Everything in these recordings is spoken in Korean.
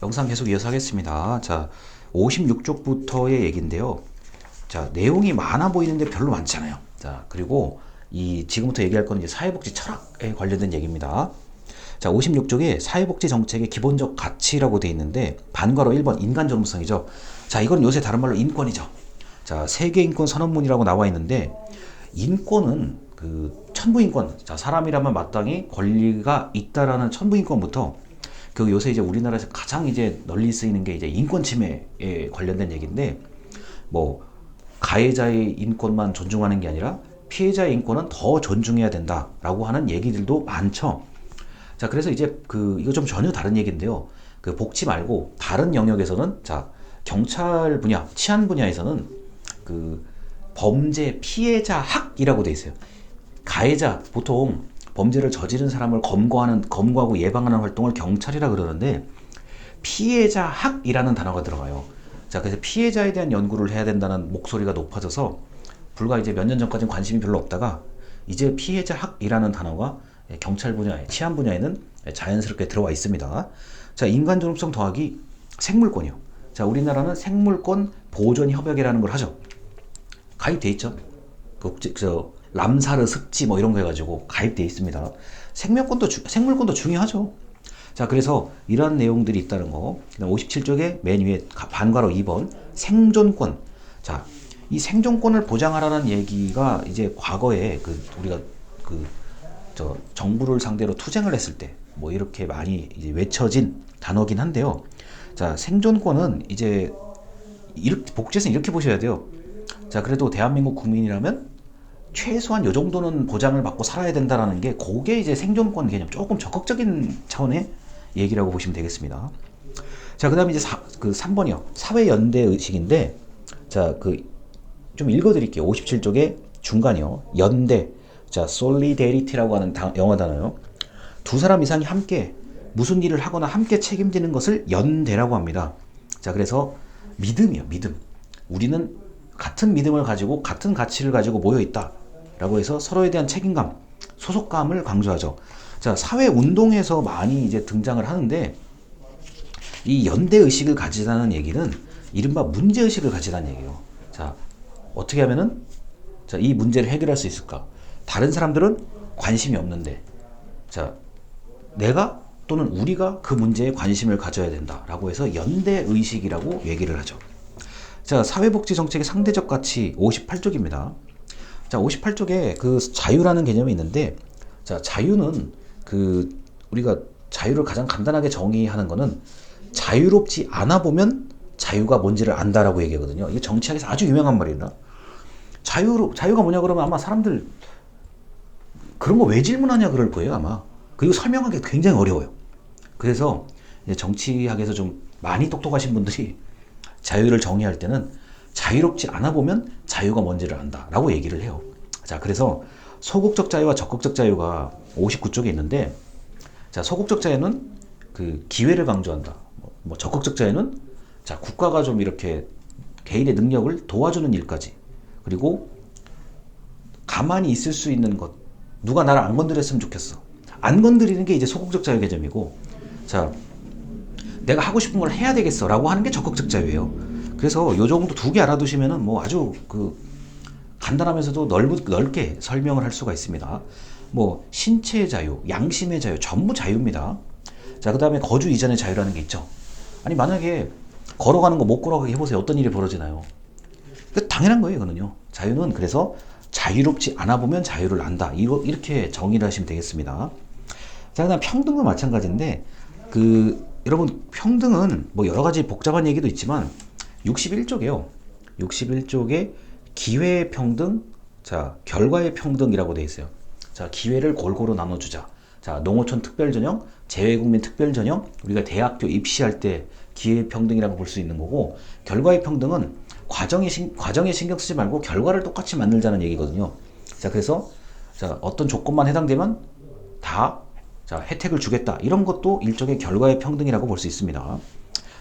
영상 계속 이어서 하겠습니다. 자, 56쪽부터의 얘기인데요. 자, 내용이 많아 보이는데 별로 많지 않아요. 자, 그리고 지금부터 얘기할 건 이제 사회복지 철학에 관련된 얘기입니다. 자, 56쪽에 사회복지 정책의 기본적 가치라고 되어 있는데 반괄호 1번 인간 존엄성이죠. 자, 이건 요새 다른 말로 인권이죠. 자, 세계인권 선언문이라고 나와 있는데 인권은 그 천부인권, 자, 사람이라면 마땅히 권리가 있다라는 천부인권부터 그 요새 이제 우리나라에서 가장 이제 널리 쓰이는 게 이제 인권 침해에 관련된 얘기인데 뭐 가해자의 인권만 존중하는 게 아니라 피해자의 인권은 더 존중해야 된다라고 하는 얘기들도 많죠. 자, 그래서 이제 이거 좀 전혀 다른 얘기인데요. 그 복지 말고 다른 영역에서는 자, 경찰 분야, 치안 분야에서는 그 범죄 피해자 학이라고 돼 있어요. 가해자, 보통 범죄를 저지른 사람을 검거하고 예방하는 활동을 경찰이라 그러는데 피해자 학이라는 단어가 들어가요. 자, 그래서 피해자에 대한 연구를 해야 된다는 목소리가 높아져서 불과 이제 몇 년 전까지는 관심이 별로 없다가 이제 피해자 학이라는 단어가 경찰 분야에, 치안 분야에는 자연스럽게 들어와 있습니다. 자, 인간 존엄성 더하기 생물권이요. 자, 우리나라는 생물권 보존 협약이라는 걸 하죠. 가입돼 있죠. 람사르 습지 뭐 이런 거 해가지고 가입돼 있습니다. 생물권도 중요하죠. 자, 그래서 이런 내용들이 있다는 거. 그다음 57쪽에 맨 위에 반괄호 2번 생존권. 자, 이 생존권을 보장하라는 얘기가 이제 과거에 우리가 정부를 상대로 투쟁을 했을 때 뭐 이렇게 많이 이제 외쳐진 단어긴 한데요. 자, 생존권은 이제 복지에서는 이렇게 보셔야 돼요. 자, 그래도 대한민국 국민이라면 최소한 요 정도는 보장을 받고 살아야 된다라는 게 그게 이제 생존권 개념, 조금 적극적인 차원의 얘기라고 보시면 되겠습니다. 자, 그다음에 이제 3번이요. 사회연대 의식인데 자, 좀 읽어드릴게요. 57쪽에 중간이요. 연대. 자, solidarity라고 하는 영어 단어요. 두 사람 이상이 함께 무슨 일을 하거나 함께 책임지는 것을 연대라고 합니다. 자, 그래서 믿음이요. 믿음. 우리는 같은 믿음을 가지고 같은 가치를 가지고 모여 있다 라고 해서 서로에 대한 책임감, 소속감을 강조하죠. 자, 사회 운동에서 많이 이제 등장을 하는데 이 연대 의식을 가지다는 얘기는 이른바 문제 의식을 가지다는 얘기예요. 자, 어떻게 하면은 자, 이 문제를 해결할 수 있을까? 다른 사람들은 관심이 없는데 자, 내가 또는 우리가 그 문제에 관심을 가져야 된다라고 해서 연대 의식이라고 얘기를 하죠. 자, 사회복지 정책의 상대적 가치 58쪽입니다. 자, 58쪽에 자유라는 개념이 있는데, 자, 자유는 우리가 자유를 가장 간단하게 정의하는 거는 자유롭지 않아 보면 자유가 뭔지를 안다라고 얘기하거든요. 이게 정치학에서 아주 유명한 말입니다. 자유가 뭐냐 그러면 아마 사람들 그런 거 왜 질문하냐 그럴 거예요, 아마. 그리고 설명하기 굉장히 어려워요. 그래서 이제 정치학에서 좀 많이 똑똑하신 분들이 자유를 정의할 때는 자유롭지 않아 보면 자유가 뭔지를 안다 라고 얘기를 해요. 자, 그래서 소극적 자유와 적극적 자유가 59쪽에 있는데 자, 소극적 자유는 기회를 강조한다. 적극적 자유는 자, 국가가 좀 이렇게 개인의 능력을 도와주는 일까지, 그리고 가만히 있을 수 있는 것, 누가 나를 안 건드렸으면 좋겠어, 안 건드리는 게 이제 소극적 자유 개념이고, 자, 내가 하고 싶은 걸 해야 되겠어 라고 하는 게 적극적 자유예요. 그래서 요 정도 두 개 알아두시면은 뭐 아주 간단하면서도 넓게 설명을 할 수가 있습니다. 뭐 신체의 자유, 양심의 자유, 전부 자유입니다. 자, 그 다음에 거주 이전의 자유라는 게 있죠. 아니, 만약에 걸어가는 거 못 걸어가게 해보세요. 어떤 일이 벌어지나요? 당연한 거예요, 이거는요. 자유는 그래서 자유롭지 않아 보면 자유를 안다. 이렇게 정의를 하시면 되겠습니다. 자, 그다음 평등도 마찬가지인데 여러분, 평등은 뭐 여러 가지 복잡한 얘기도 있지만 61쪽이에요. 61쪽에 기회의 평등, 자, 결과의 평등이라고 돼 있어요. 자, 기회를 골고루 나눠주자. 자, 농어촌 특별전형, 재외국민 특별전형, 우리가 대학교 입시할 때 기회의 평등이라고 볼 수 있는 거고, 결과의 평등은 과정에 신경 쓰지 말고 결과를 똑같이 만들자는 얘기거든요. 자, 그래서 자, 어떤 조건만 해당되면 다 자, 혜택을 주겠다. 이런 것도 일종의 결과의 평등이라고 볼 수 있습니다.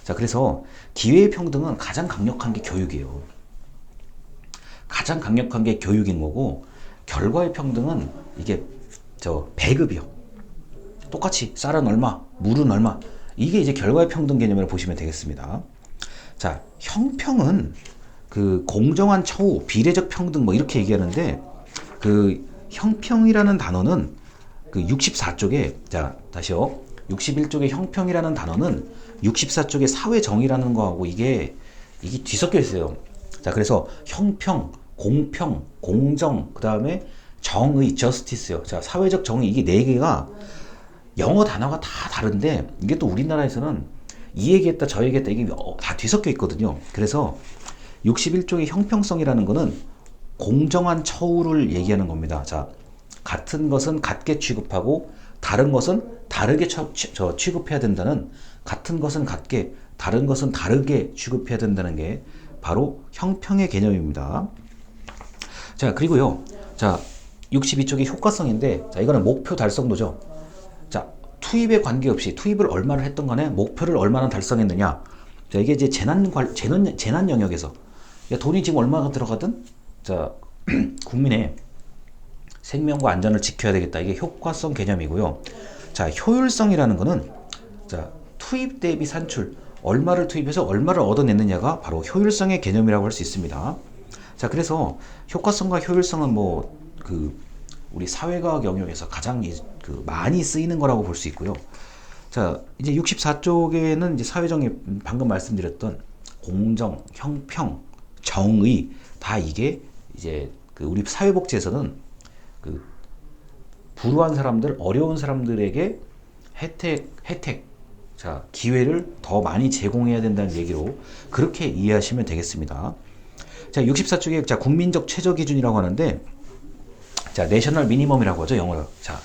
자, 그래서 기회의 평등은 가장 강력한 게 교육이에요. 가장 강력한 게 교육인 거고, 결과의 평등은 이게 배급이요. 똑같이 쌀은 얼마, 물은 얼마, 이게 이제 결과의 평등 개념이라고 보시면 되겠습니다. 자, 형평은 그 공정한 처우, 비례적 평등 뭐 이렇게 얘기하는데 그 형평이라는 단어는 그 64쪽에 자, 다시요. 61쪽의 형평이라는 단어는 64쪽의 사회정의라는 거하고 이게 뒤섞여 있어요. 자, 그래서 형평, 공평, 공정, 그 다음에 정의, justice요. 자, 사회적 정의 이게 네 개가 영어 단어가 다 다른데 이게 또 우리나라에서는 이 얘기했다 저 얘기했다 이게 다 뒤섞여 있거든요. 그래서 61쪽의 형평성이라는 거는 공정한 처우를 얘기하는 겁니다. 자, 같은 것은 같게 취급하고 다른 것은 다르게 취급해야 된다는, 같은 것은 같게 다른 것은 다르게 취급해야 된다는 게 바로 형평의 개념입니다. 자, 그리고요. 자, 62쪽이 효과성인데, 자, 이거는 목표 달성도죠. 자, 투입에 관계없이 투입을 얼마를 했던 간에 목표를 얼마나 달성했느냐. 자, 이게 이제 재난 영역에서 야, 돈이 지금 얼마가 들어가든 자, 국민의 생명과 안전을 지켜야 되겠다. 이게 효과성 개념이고요. 자, 효율성이라는 거는 자, 투입 대비 산출, 얼마를 투입해서 얼마를 얻어냈느냐가 바로 효율성의 개념이라고 할 수 있습니다. 자, 그래서 효과성과 효율성은 뭐 그 우리 사회과학 영역에서 가장 그 많이 쓰이는 거라고 볼 수 있고요. 자, 이제 64쪽에는 이제 사회정의 방금 말씀드렸던 공정, 형평, 정의 다 이게 이제 그 우리 사회복지에서는 그 불우한 사람들, 어려운 사람들에게 혜택, 자, 기회를 더 많이 제공해야 된다는 얘기로 그렇게 이해하시면 되겠습니다. 자, 64쪽에 자, 국민적 최저 기준이라고 하는데 자, 내셔널 미니멈이라고 하죠, 영어로. 자,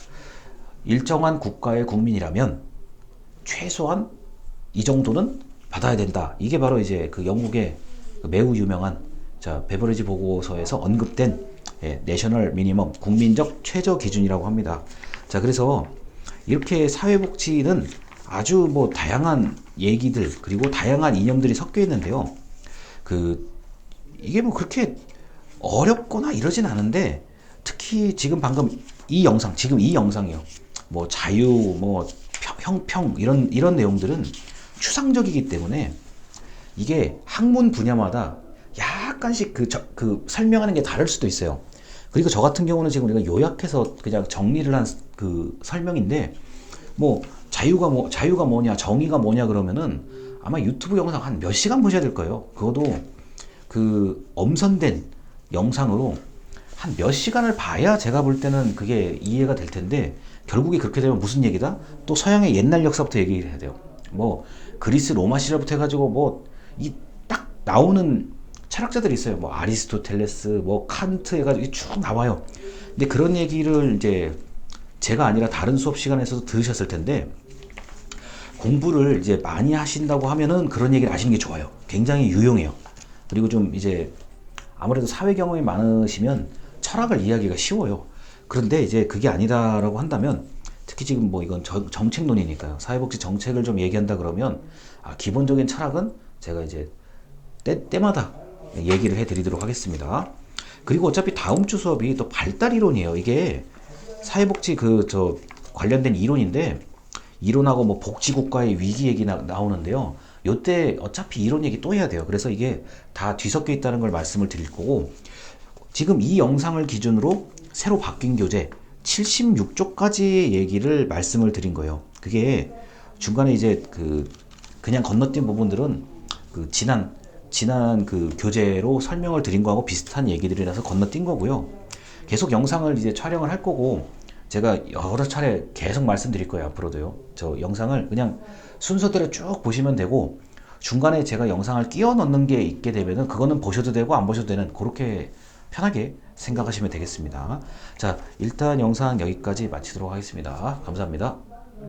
일정한 국가의 국민이라면 최소한 이 정도는 받아야 된다. 이게 바로 이제 그 영국의 그 매우 유명한 자, 베버리지 보고서에서 언급된 내셔널 미니멈, 국민적 최저 기준이라고 합니다. 자, 그래서 이렇게 사회복지는 아주 뭐 다양한 얘기들 그리고 다양한 이념들이 섞여 있는데요. 그 이게 뭐 그렇게 어렵거나 이러진 않은데 특히 지금 방금 이 영상이요. 뭐 자유, 뭐 형평 이런 내용들은 추상적이기 때문에 이게 학문 분야마다 약간씩 그 설명하는 게 다를 수도 있어요. 그리고 저 같은 경우는 지금 우리가 요약해서 그냥 정리를 한 그 설명인데 뭐 자유가 뭐냐, 정의가 뭐냐 그러면은 아마 유튜브 영상 한 몇 시간 보셔야 될 거예요. 그것도 그 엄선된 영상으로 한 몇 시간을 봐야 제가 볼 때는 그게 이해가 될 텐데 결국에 그렇게 되면 무슨 얘기다? 또 서양의 옛날 역사부터 얘기를 해야 돼요. 뭐 그리스 로마 시절부터 해가지고 뭐 이 딱 나오는 철학자들이 있어요. 뭐 아리스토텔레스, 뭐 칸트 해가지고 쭉 나와요. 근데 그런 얘기를 이제 제가 아니라 다른 수업 시간에서도 들으셨을 텐데 공부를 이제 많이 하신다고 하면은 그런 얘기를 아시는 게 좋아요. 굉장히 유용해요. 그리고 좀 이제 아무래도 사회 경험이 많으시면 철학을 이해하기가 쉬워요. 그런데 이제 그게 아니다라고 한다면 특히 지금 뭐 이건 정책론이니까요. 사회복지 정책을 좀 얘기한다 그러면 기본적인 철학은 제가 이제 때마다 얘기를 해드리도록 하겠습니다. 그리고 어차피 다음 주 수업이 또 발달 이론이에요. 이게 사회복지 관련된 이론인데 이론하고 뭐 복지국가의 위기 얘기 나오는데요. 요때 어차피 이론 얘기 또 해야 돼요. 그래서 이게 다 뒤섞여 있다는 걸 말씀을 드릴 거고 지금 이 영상을 기준으로 새로 바뀐 교재 76쪽까지 얘기를 말씀을 드린 거예요. 그게 중간에 이제 그냥 건너뛴 부분들은 그 지난 그 교재로 설명을 드린 거하고 비슷한 얘기들이라서 건너뛴 거고요. 계속 영상을 이제 촬영을 할 거고 제가 여러 차례 계속 말씀드릴 거예요. 앞으로도요. 저 영상을 그냥 순서대로 쭉 보시면 되고 중간에 제가 영상을 끼워 넣는 게 있게 되면은 그거는 보셔도 되고 안 보셔도 되는 그렇게 편하게 생각하시면 되겠습니다. 자, 일단 영상 여기까지 마치도록 하겠습니다. 감사합니다.